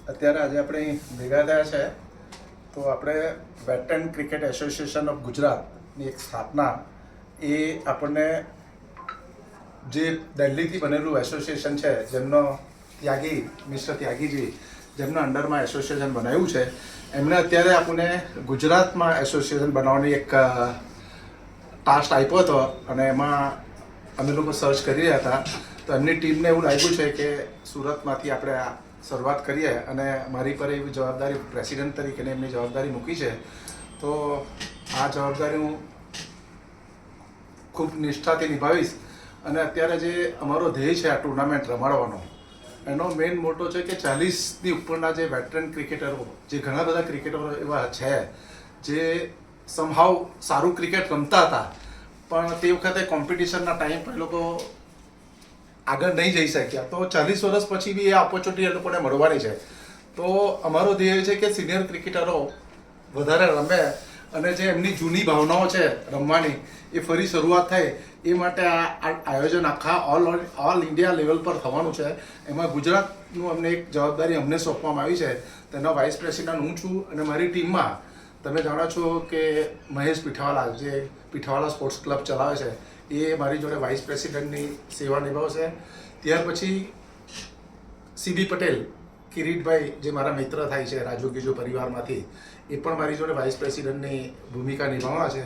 અત્યારે આજે આપણે ભેગા થયા છે તો આપણે વેટરન ક્રિકેટ એસોસિએશન ઓફ ગુજરાતની એક સ્થાપના એ આપણને જે દિલ્હીથી બનેલું એસોસિએશન છે જેમનો ત્યાગી મિસ્ટર ત્યાગીજી જેમના અંડરમાં એસોસિએશન બનાવ્યું છે એમણે અત્યારે આપણને ગુજરાતમાં એસોસિએશન બનાવવાની એક ટાસ્ક આપ્યો હતો અને એમાં અમે લોકો સર્ચ કરી રહ્યા હતા તો એમની ટીમને એવું લાગ્યું છે કે સુરતમાંથી આપણે આ શરૂઆત કરીએ અને મારી પર એવી જવાબદારી પ્રેસિડેન્ટ તરીકેની એમની જવાબદારી મૂકી છે તો આ જવાબદારી હું ખૂબ નિષ્ઠાથી નિભાવીશ અને અત્યારે જે અમારો ધ્યેય છે આ ટુર્નામેન્ટ રમાડવાનો એનો મેઇન મોટો છે કે 40ની ઉપરના જે વેટરન ક્રિકેટરો જે ઘણા બધા ક્રિકેટરો એવા છે જે સમહાવ સારું ક્રિકેટ રમતા હતા પણ તે વખતે કોમ્પિટિશનના ટાઈમ પર એ લોકો આગળ નહીં જઈ શક્યા તો 40 વર્ષ પછી બી એ ઓપોર્ચ્યુનિટી એ લોકોને મળવાની છે તો અમારો ધ્યેય છે કે સિનિયર ક્રિકેટરો વધારે રમે અને જે એમની જૂની ભાવનાઓ છે રમવાની એ ફરી શરૂઆત થાય એ માટે આ આયોજન આખા ઓલ ઇન્ડિયા લેવલ પર થવાનું છે એમાં ગુજરાતનું અમને એક જવાબદારી અમને સોંપવામાં આવી છે તેનો વાઇસ પ્રેસિડન્ટ હું છું અને મારી ટીમમાં તમે જાણો છો કે મહેશ પીઠાવાલા જે પીઠાવાલા સ્પોર્ટ્સ ક્લબ ચલાવે છે એ મારી જોડે વાઇસ પ્રેસિડન્ટની સેવા નિભાવશે ત્યાર પછી સીબી પટેલ કિરીટભાઈ જે મારા મિત્ર થાય છે રાજુ ગીજો પરિવારમાંથી એ પણ મારી જોડે વાઇસ પ્રેસિડન્ટની ભૂમિકા નિભાવવાના છે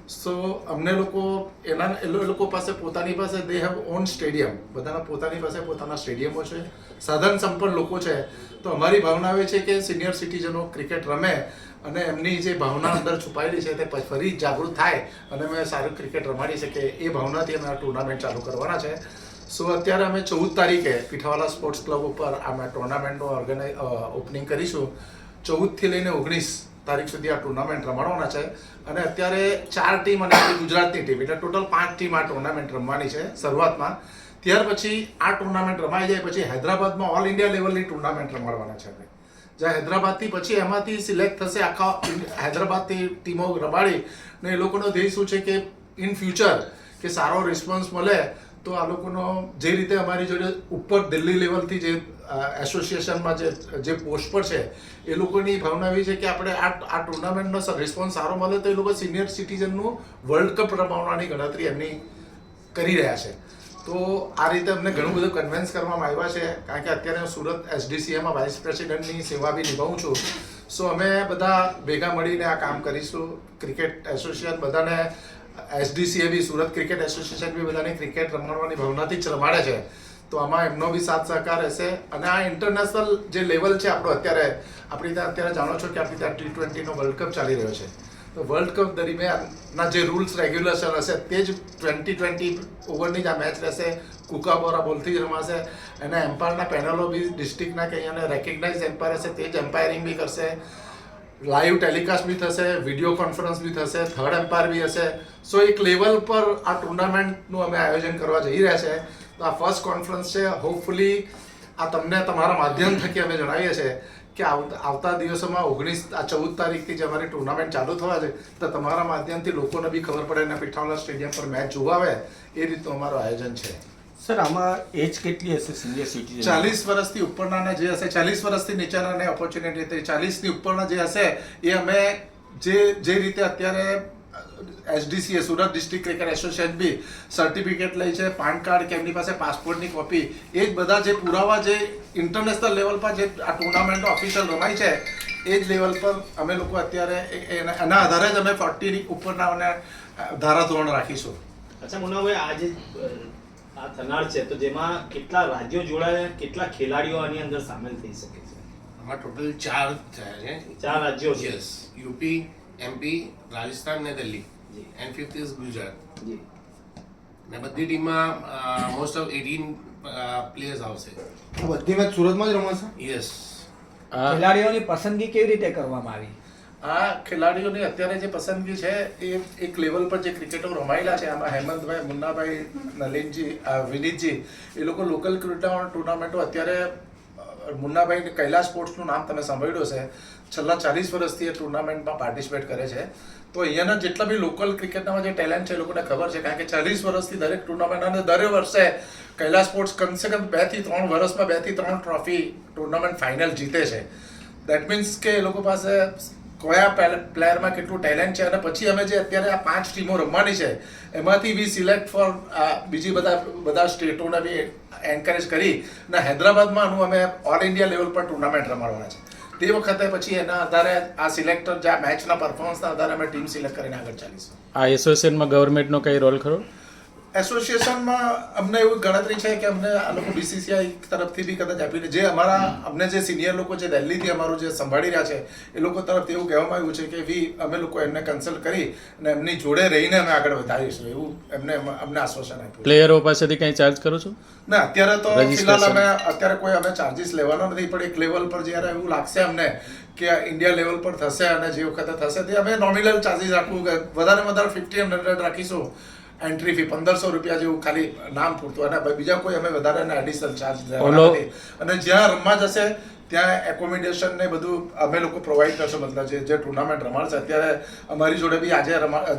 સો અમને લોકો એ લોકો પાસે પોતાની પાસે દે હેવ ઓન સ્ટેડિયમ બધાના પોતાની પાસે પોતાના સ્ટેડિયમો છે સાધન સંપન્ન લોકો છે તો અમારી ભાવના એ છે કે સિનિયર સિટીઝનો ક્રિકેટ રમે અને એમની જે ભાવના અંદર છુપાયેલી છે તે ફરી જાગૃત થાય અને અમે સારું ક્રિકેટ રમાડી શકીએ એ ભાવનાથી અમે આ ટુર્નામેન્ટ ચાલુ કરવાના છે સો અત્યારે અમે 14 તારીખે પીઠાવાલા સ્પોર્ટ્સ ક્લબ ઉપર આ ટુર્નામેન્ટનું ઓપનિંગ કરીશું 14થી લઈને 19 તારીખ સુધી આ ટુર્નામેન્ટ રમાડવાના છે અને અત્યારે 4 ટીમ અને ગુજરાતની ટીમ એટલે ટોટલ 5 ટીમ આ ટુર્નામેન્ટ રમવાની છે શરૂઆતમાં ત્યાર પછી આ ટુર્નામેન્ટ રમાઈ જાય પછી હૈદરાબાદમાં ઓલ ઇન્ડિયા લેવલની ટુર્નામેન્ટ રમાડવાના છે આપણે જ્યાં હૈદરાબાદથી પછી એમાંથી સિલેક્ટ થશે આખા હૈદરાબાદથી ટીમો રમાડી ને એ લોકોનો ધ્યેય શું છે કે ઇન ફ્યુચર કે સારો રિસ્પોન્સ મળે તો આ લોકોનો જે રીતે અમારી જોડે ઉપર દિલ્હી લેવલથી જે એસોસિએશનમાં જે પોસ્ટ પર છે એ લોકોની ભાવના એવી છે કે આપણે આ ટુર્નામેન્ટનો રિસ્પોન્સ સારો મળે તો એ લોકો સિનિયર સિટીઝનનું વર્લ્ડ કપ રમાવવાની ગણતરી એમની કરી રહ્યા છે તો આ રીતે અમને ઘણું બધું કન્વિન્સ કરવામાં આવ્યા છે કારણ કે અત્યારે હું સુરત એસડીસીએમાં વાઇસ પ્રેસિડેન્ટની સેવા બી નિભાવું છું સો અમે બધા ભેગા મળીને આ કામ કરીશું ક્રિકેટ એસોસિએશન બધાને એસડીસીએ બી સુરત ક્રિકેટ એસોસિએશન બી બધાને ક્રિકેટ રમાડવાની ભાવનાથી જ રમાડે છે તો આમાં એમનો બી સાથ સહકાર રહેશે અને આ ઇન્ટરનેશનલ જે લેવલ છે આપણો આપણી ત્યાં અત્યારે જાણો છો કે આપણી ત્યાં T20નો વર્લ્ડ કપ ચાલી રહ્યો છે તો વર્લ્ડ કપ દરમિયાનના જે રૂલ્સ રેગ્યુલેશન હશે તે જ 2020 ઓવરની જ આ મેચ રહેશે કુકાબોરા બોલથી જ રમાશે એના એમ્પાયરના પેનલો બી ડિસ્ટ્રિક્ટના કે અહીંયાને રેકગ્નાઇઝ એમ્પાયર હશે તે જ એમ્પાયરિંગ બી કરશે લાઈવ ટેલિકાસ્ટ બી થશે વિડીયો કોન્ફરન્સ બી થશે થર્ડ એમ્પાયર બી હશે સો એક લેવલ પર આ ટુર્નામેન્ટનું અમે આયોજન કરવા જઈ રહ્યા છે તો આ ફર્સ્ટ કોન્ફરન્સ છે હોપફુલી આ તમને તમારા માધ્યમ થકી અમે જણાવીએ છીએ કે આવતા દિવસોમાં 14 તારીખથી જે અમારી ટુર્નામેન્ટ ચાલુ થવા છે તો તમારા માધ્યમથી લોકોને બી ખબર પડે અને પીઠાવાલા સ્ટેડિયમ પર મેચ જોવા આવે એ રીતનું અમારું આયોજન છે સર આમાં એજ કેટલી હશે સિનિયર સિટીઝન 40 વર્ષથી ઉપરના જે હશે 40 વર્ષથી નીચેનાને ઓપોર્ચ્યુનિટી 40ની ઉપરના જે હશે એ અમે જે રીતે અત્યારે એસડીસીએ Surat district cricket association B certificate લે છે પાન કાર્ડ કે એમની પાસે પાસપોર્ટની કોપી એ જ બધા જે પુરાવા જે ઇન્ટરનેશનલ લેવલ પર જે આ ટુર્નામેન્ટો ઓફિશિયલ રમાય છે એ જ લેવલ પર અમે લોકો અત્યારે એના આધારે જ અમે 40 ઉપરના અને ધારાધોરણ રાખીશું. અચ્છા મુન્નાભાઈ આ જે આ થનાર છે તો જેમાં કેટલા રાજ્યો જોડાયા કેટલા ખેલાડીઓ આની અંદર સામેલ થઈ શકે છે? આમાં ટોટલ 4 થયા છે 4 રાજ્યો છે. યસ યુપી એમપી રાજસ્થાન ને દિલ્હી જી એન્ડ 5th ઇઝ ગુજરાત જી ને બધી ટીમમાં મોસ્ટ ઓફ 18 પ્લેયર્સ આવશે. બધી મેચ સુરતમાં જ રમાશે. યસ ખેલાડીઓની પસંદગી કેવી રીતે કરવામાં આવી? આ ખેલાડીઓની અત્યારે જે પસંદગી છે એ એક લેવલ પર જે ક્રિકેટો રમાયેલા છે આમાં હેમંતભાઈ મુન્નાભાઈ નલિનજી વિનીતજી એ લોકો લોકલ ટુર્નામેન્ટો અત્યારે મુન્નાભાઈ કૈલાસ સ્પોર્ટ્સનું નામ તમે સાંભળ્યું હશે છેલ્લા 40 વર્ષથી એ ટુર્નામેન્ટમાં પાર્ટિસિપેટ કરે છે તો અહીંયાના જેટલા બી લોકલ ક્રિકેટના જે ટેલેન્ટ છે એ લોકોને ખબર છે કારણ કે 40 વર્ષથી દરેક ટુર્નામેન્ટ અને દર વર્ષે કૈલાસ સ્પોર્ટ્સ કમસે કમ 2 થી 3 વર્ષમાં 2 થી 3 ટ્રોફી ટુર્નામેન્ટ ફાઇનલ જીતે છે. દેટ મીન્સ કે એ લોકો પાસે કયા પ્લેયરમાં કેટલું ટેલેન્ટ છે, અને પછી અમે જે અત્યારે આ 5 ટીમો રમવાની છે એમાંથી વી સિલેક્ટ ફોર બીજી બધા સ્ટેટોને બી એન્કરેજ કરી અને હૈદરાબાદમાં અમે ઓલ ઇન્ડિયા લેવલ પર ટુર્નામેન્ટ રમાડવાના છે. તે વખતે પછી એના આધારે આ સિલેક્ટર જે આ મેચના પરફોર્મન્સના આધારે અમે ટીમ સિલેક્ટ કરીને આગળ ચાલીશું. આ એસોસિએશનમાં ગવર્મેન્ટનો કઈ રોલ ખરો? એસોસિએશનમાં અમને એવું ગણતરી છે કે અમને આ લોકો બીસીસીઆઈ તરફથી બી કદાચ આપીને જે અમને જે સિનિયર લોકો જે દિલ્હીથી અમારું જે સંભાળી રહ્યા છે એ લોકો તરફથી એવું કહેવામાં આવ્યું છે કે અમે લોકો એમને કન્સલ્ટ કરી અને એમની જોડે રહીને અમે આગળ વધારીશું એવું અમને આશ્વાસન આપ્યું. પ્લેયરો પાસેથી કંઈ ચાર્જ કરો છો? ના, અત્યારે તો Registration? ફિલહાલ અત્યારે કોઈ અમે ચાર્જીસ લેવાનો નથી, પણ એક લેવલ પર જ્યારે એવું લાગશે અમને કે ઇન્ડિયા લેવલ પર થશે અને જે વખતે થશે તે અમે નોમિનલ ચાર્જીસ રાખવું, વધારે 50-100 રાખીશું. એન્ટ્રી ફી 1500 રૂપિયા જેવું ખાલી નામ પૂરતું, અને બીજા કોઈ અમે વધારે એડિશનલ ચાર્જ લેવાના નથી. અને જ્યાં રમવા જશે ત્યાં એકોમોડેશન ને બધું અમે લોકો પ્રોવાઈડ કરશું. મતલબ જે ટુર્નામેન્ટ રમાડશે અત્યારે અમારી જોડે બી આજે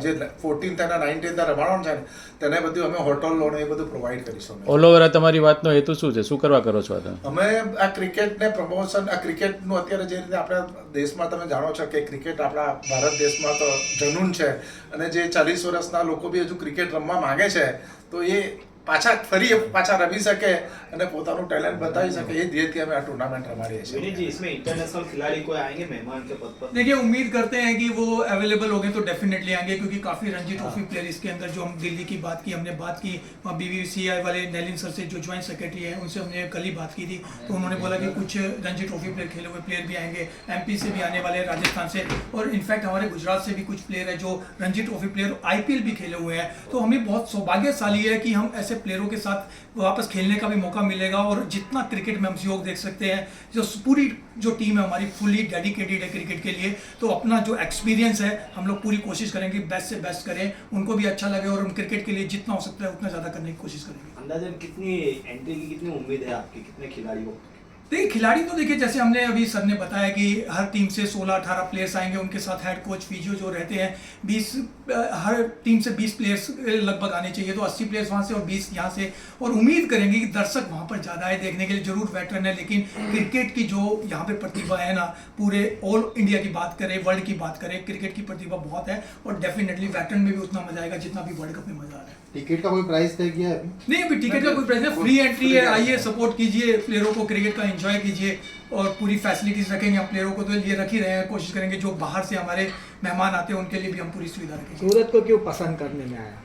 જે 14th અને 19th રમાડવાનું છે ને તેને બધું અમે હોટલ લોન એ બધું પ્રોવાઈડ કરીશું. ઓલ ઓવર આ તમારી વાતનો હેતુ શું છે? શું કરવા કરો છો તમે? અમે આ ક્રિકેટને પ્રમોશન, આ ક્રિકેટનું અત્યારે જે રીતે આપણા દેશમાં તમે જાણો છો કે ક્રિકેટ આપણા ભારત દેશમાં તો જનૂન છે, અને જે 40 વર્ષના લોકો બી હજુ ક્રિકેટ રમવા માંગે છે તો એ પાછા રમી શકે અને પોતાનું ટેલેન્ટ बताई सके, ये धीरे हमें टूर्नामेंट रमाड़ी है. विनीत जी, इसमें इंटरनेशनल खिलाड़ी कोई आएंगे मेहमान के पद पर? देखिए, उम्मीद करते हैं कि वो अवेलेबल हो गए तो डेफिनेटली आएंगे, क्योंकि काफ़ी रणजी ट्रॉफी प्लेयर इसके अंदर जो हम दिल्ली की बात की, हमने बात की BBCI वाले नलिन सर से जो ज्वाइंट सेक्रेटरी हैं उनसे हमने कल ही बात की थी, तो उन्होंने बोला कि कुछ रणजी ट्रॉफी प्लेयर खेले हुए प्लेयर भी आएंगे, MP से भी आने वाले, राजस्थान से, और इनफैक्ट हमारे गुजरात से भी कुछ प्लेयर है जो रणजी ट्रॉफी प्लेयर IPL भी खेले हुए हैं. तो हमें बहुत सौभाग्यशाली है कि हम ऐसे प्लेयरों के साथ वापस खेलने का भी मौका मिलेगा, और जितना क्रिकेट में हम सहयोग देख सकते हैं, जो पूरी जो टीम है हमारी फुली डेडिकेटेड है क्रिकेट के लिए, तो अपना जो एक्सपीरियंस है हम लोग पूरी कोशिश करेंगे बेस्ट से बेस्ट करें, उनको भी अच्छा लगे, और हम क्रिकेट के लिए जितना हो सकता है उतना ज़्यादा करने की कोशिश करेंगे. अंदाजन कितनी एंट्री की कितनी उम्मीद है आपकी, कितने खिलाड़ियों? देखिए, खिलाड़ी तो देखिए जैसे हमने अभी सर ने बताया कि हर टीम से 16-18 प्लेयर्स आएंगे, उनके साथ हेड कोच फिजियो जो रहते हैं 20, हर टीम से 20 प्लेयर्स लगभग आने चाहिए, तो 80 प्लेयर्स वहाँ से और 20 यहाँ से, और उम्मीद करेंगे कि दर्शक वहाँ पर ज़्यादा आए देखने के लिए. जरूर वेटरन है, लेकिन क्रिकेट की जो यहाँ पे प्रतिभा है ना, पूरे ऑल इंडिया की बात करें, वर्ल्ड की बात करें, क्रिकेट की प्रतिभा बहुत है, और डेफिनेटली वेटरन में भी उतना मजा आएगा जितना भी वर्ल्ड कप में मजा आ रहा है. टिकट का कोई प्राइस तय किया है अभी? नहीं, अभी टिकट का कोई प्राइस नहीं, फ्री एंट्री है, आइए सपोर्ट कीजिए प्लेयरों को, क्रिकेट का एंजॉय कीजिए, और पूरी फैसिलिटीज रखेंगे हम प्लेयरों को तो ये रख ही रहे हैं, कोशिश करेंगे जो बाहर से हमारे मेहमान आते हैं उनके लिए भी हम पूरी सुविधा रखेंगे. सूरत को क्यों पसंद करने में आया?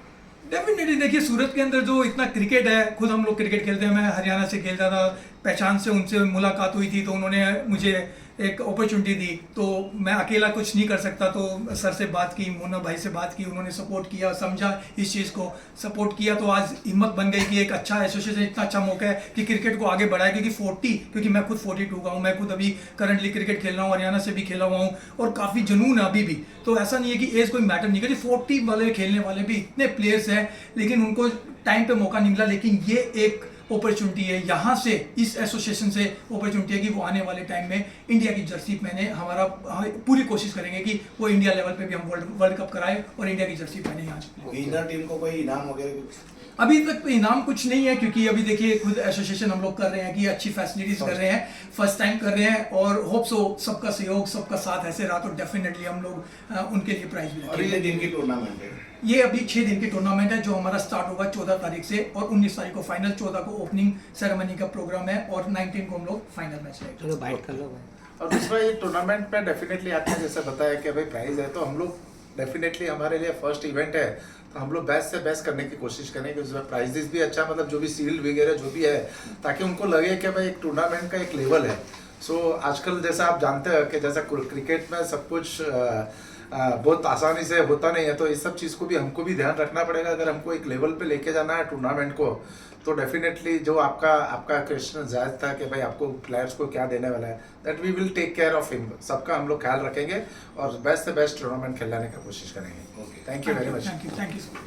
डेफिनेटली देखिए, सूरत के अंदर जो इतना क्रिकेट है, खुद हम लोग क्रिकेट खेलते हैं, मैं हरियाणा से खेलता था, पहचान से उनसे मुलाकात हुई थी, तो उन्होंने मुझे एक अपॉर्चुनिटी दी, तो मैं अकेला कुछ नहीं कर सकता, तो सर से बात की, मुन्ना भाई से बात की, उन्होंने सपोर्ट किया, समझा इस चीज़ को, सपोर्ट किया, तो आज हिम्मत बन गई कि एक अच्छा एसोसिएशन, इतना अच्छा मौका है कि क्रिकेट को आगे बढ़ाए, क्योंकि मैं खुद 42 का हूँ, मैं खुद अभी करंटली क्रिकेट खेल रहा हूँ, हरियाणा से भी खेला हुआ हूँ, और काफ़ी जुनून है अभी भी, तो ऐसा नहीं है कि एज कोई मैटर नहीं करती. 40 वाले खेलने वाले भी इतने प्लेयर्स हैं, लेकिन उनको टाइम पे मौका नहीं मिला, लेकिन ये एक अपॉर्चुनिटी है, यहाँ से इस एसोसिएशन से अपॉर्चुनिटी है कि वो आने वाले टाइम में इंडिया की जर्सी पहने. हमारा पूरी कोशिश करेंगे कि वो इंडिया लेवल पे भी हम वर्ल्ड कप कराएं और इंडिया की जर्सी पहने यहाँ से. विनर टीम को कोई इनाम वगैरह? अभी तक तो इनाम कुछ नहीं है, क्योंकि अभी देखिए खुद एसोसिएशन हम लोग कर रहे हैं कि अच्छी फैसिलिटीज कर रहे हैं, फर्स्ट टाइम कर रहे हैं, और होप सो सबका सहयोग, सबका साथ ऐसे रहा तो डेफिनेटली हम लोग उनके लिए प्राइज भी रखेंगे. कितने दिन की टूर्नामेंट है ये? अभी 6 दिन की टूर्नामेंट है, जो हमारा स्टार्ट होगा 14 तारीख से, और 19 तारीख को फाइनल, 14 को ओपनिंग सेरेमनी का प्रोग्राम है, और 19 को हम लोग फाइनल मैच है. चलो बाइट कर लो भाई. और दूसरा ये टूर्नामेंट में डेफिनेटली आपने जैसे बताया कि भाई प्राइज है, तो हम लोग डेफिनेटली हमारे लिए फर्स्ट इवेंट है, तो हम लोग बेस्ट से बेस्ट करने की कोशिश करेंगे, उसमें प्राइजेस भी अच्छा, मतलब जो भी सील्ड वगैरह जो भी है, ताकि उनको लगे कि भाई एक टूर्नामेंट का एक लेवल है. सो आजकल जैसा आप जानते हैं कि जैसा क्रिकेट में सब कुछ बहुत आसानी से होता नहीं है, तो इस सब चीज़ को भी हमको भी ध्यान रखना पड़ेगा. अगर हमको एक लेवल पे लेके जाना है टूर्नामेंट को, तो डेफिनेटली जो आपका क्वेश्चन जायज़ था कि भाई आपको प्लेयर्स को क्या देने वाला है, that we will take care of him. सबका हम लोग ख्याल रखेंगे और बेस्ट से बेस्ट टूर्नामेंट खिलाने की कोशिश करेंगे. Thank you very much. Thank you.